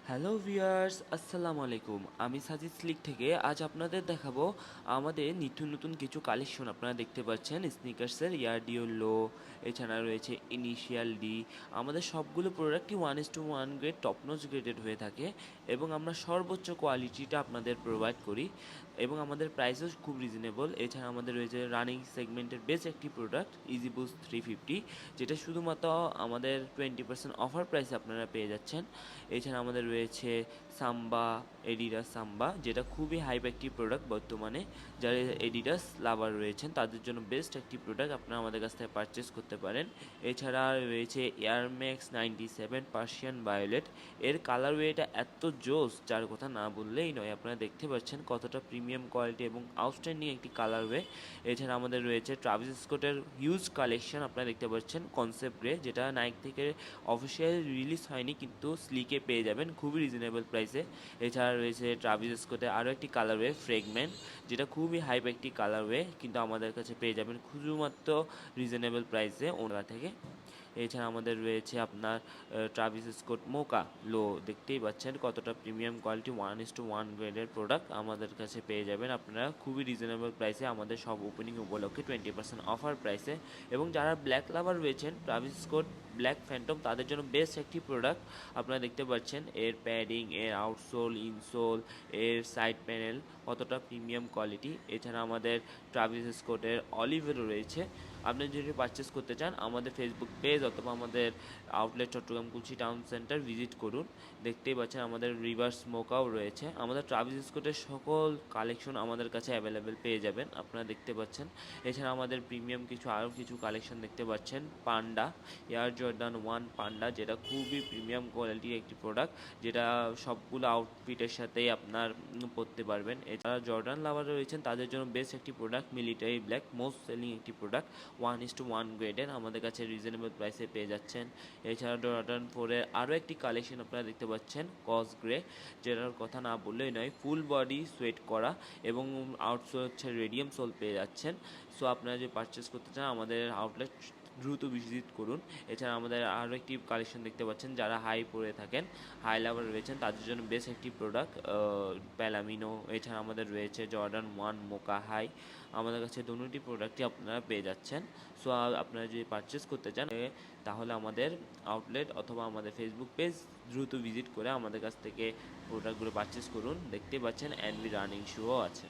Hello viewers, আসসালামু আলাইকুম। আমি সাজিদ স্লিক থেকে আজ আপনাদের দেখাবো আমাদের নিত্য নতুন কিছু কালেকশন। আপনারা দেখতে পাচ্ছেন স্নিকার্সের ইয়ারডিও লো, এছাড়া রয়েছে ইনিশিয়াল ডি। আমাদের সবগুলো প্রোডাক্টই 1:1 গ্রেড টপ নচ গ্রেডেড হয়ে থাকে এবং আমরা সর্বোচ্চ কোয়ালিটিটা আপনাদের প্রোভাইড করি এবং আমাদের প্রাইসও খুব রিজনেবল। এছাড়া আমাদের রয়েছে রানিং সেগমেন্টের বেস্ট একটি প্রোডাক্ট ইজি বুস্ট 350, যেটা শুধুমাত্র আমাদের 20% অফার প্রাইসে আপনারা পেয়ে যাচ্ছেন। এছাড়া আমাদের রয়েছে সাম্বা, এডিডাস সাম্বা, যেটা খুবই হাইপ একটি প্রোডাক্ট বর্তমানে। যারা এডিডাস লাভার রয়েছেন তাদের জন্য বেস্ট একটি প্রোডাক্ট, আপনারা আমাদের কাছ থেকে পারচেস করতে পারেন। এছাড়া রয়েছে এয়ারম্যাক্স 97 পার্সিয়ান ভায়োলেট। এর কালারওয়েটা এত জোস যার কথা না বললেই নয়। আপনারা দেখতে পাচ্ছেন কতটা প্রিমিয়াম কোয়ালিটি এবং আউটস্ট্যান্ডিং একটি কালারওয়ে। এছাড়া আমাদের রয়েছে ট্রাভিস স্কটের হিউজ কালেকশন, আপনারা দেখতে পাচ্ছেন কনসেপ্ট গ্রে, যেটা নাইক থেকে অফিসিয়াল রিলিজ হয়নি কিন্তু স্লিকে পেয়ে যাবেন খুবই রিজনেবল প্রাইসে। এছাড়া রয়েছে ট্রাভিস স্কটের আরও একটি কালারওয়ে ফ্রেগমেন্ট, যেটা খুবই হাইপ একটি কালারওয়ে, কিন্তু আমাদের কাছে পেয়ে যাবেন শুধুমাত্র রিজনেবল প্রাইসে ওনারা থেকে। এছাড়া আমাদের রয়েছে আপনার ট্রাভিস স্কট মোকা লো, দেখতেই পাচ্ছেন কতটা প্রিমিয়াম কোয়ালিটি 1:1 গ্রেডের প্রোডাক্ট আমাদের কাছে পেয়ে যাবেন আপনারা খুবই রিজনেবল প্রাইসে আমাদের সব ওপেনিং উপলক্ষে 20% অফার প্রাইসে। এবং যারা ব্ল্যাক লাভার রয়েছেন, ট্রাভিস স্কট ব্ল্যাক ফ্যান্টম তাদের জন্য বেস্ট একটি প্রোডাক্ট। আপনারা দেখতে পাচ্ছেন এর প্যাডিং, এর আউটসোল, ইনসোল, এর সাইড প্যানেল কতটা প্রিমিয়াম কোয়ালিটি। এছাড়া আমাদের ট্রাভিস স্কটের অলিভেরও রয়েছে। আপনি যদি পারচেস করতে চান আমাদের ফেসবুক পেজ অথবা আমাদের outlet Chittagong Kulsi town centre visit করুন। দেখতেই পাচ্ছেন আমাদের রিভার্স স্মোকাও রয়েছে। আমাদের ট্রাভিস স্কটের সকল কালেকশন আমাদের কাছে অ্যাভেলেবেল পেয়ে যাবেন, আপনারা দেখতে পাচ্ছেন। এছাড়া আমাদের প্রিমিয়াম আরও কিছু কালেকশন দেখতে পাচ্ছেন, পান্ডা এয়ার জর্ডান 1 পান্ডা, যেটা খুবই প্রিমিয়াম কোয়ালিটির একটি প্রোডাক্ট, যেটা সবগুলো আউটফিটের সাথেই আপনার পরতে পারবেন। এছাড়া জর্ডান লাভার রয়েছেন তাদের জন্য বেস্ট একটি product military black, most selling একটি প্রোডাক্ট 1:1 গ্রেডের আমাদের কাছে রিজনেবল প্রাইসে পেয়ে যাচ্ছেন। এছাড়া জর্ডান 4-এর আরও একটি কালেকশন আপনারা দেখতে পাচ্ছেন কস গ্রে, যেটার কথা না বললেই নয়, ফুল বডি সোয়েট করা এবং আউটসোল হচ্ছে রেডিয়াম সোল পেয়ে যাচ্ছেন। সো আপনারা যদি পারচেস করতে চান আমাদের আউটলেট দ্রুত ভিজিট করুন। এছাড়া আমাদের আরও একটি কালেকশন দেখতে পাচ্ছেন, যারা হাই পরে থাকেন, হাই লাভার রয়েছেন তাদের জন্য বেশ একটি প্রোডাক্ট প্যালামিনো। এছাড়া আমাদের রয়েছে জর্ডান 1 মোকা হাই, আমাদের কাছে দুটি প্রোডাক্টই আপনারা পেয়ে যাচ্ছেন। সো আপনারা যদি পারচেস করতে চান তাহলে আমাদের আউটলেট অথবা আমাদের ফেসবুক পেজ দ্রুত ভিজিট করে আমাদের কাছ থেকে প্রোডাক্টগুলো পারচেস করুন। দেখতে পাচ্ছেন এনভি রানিং শুও আছে।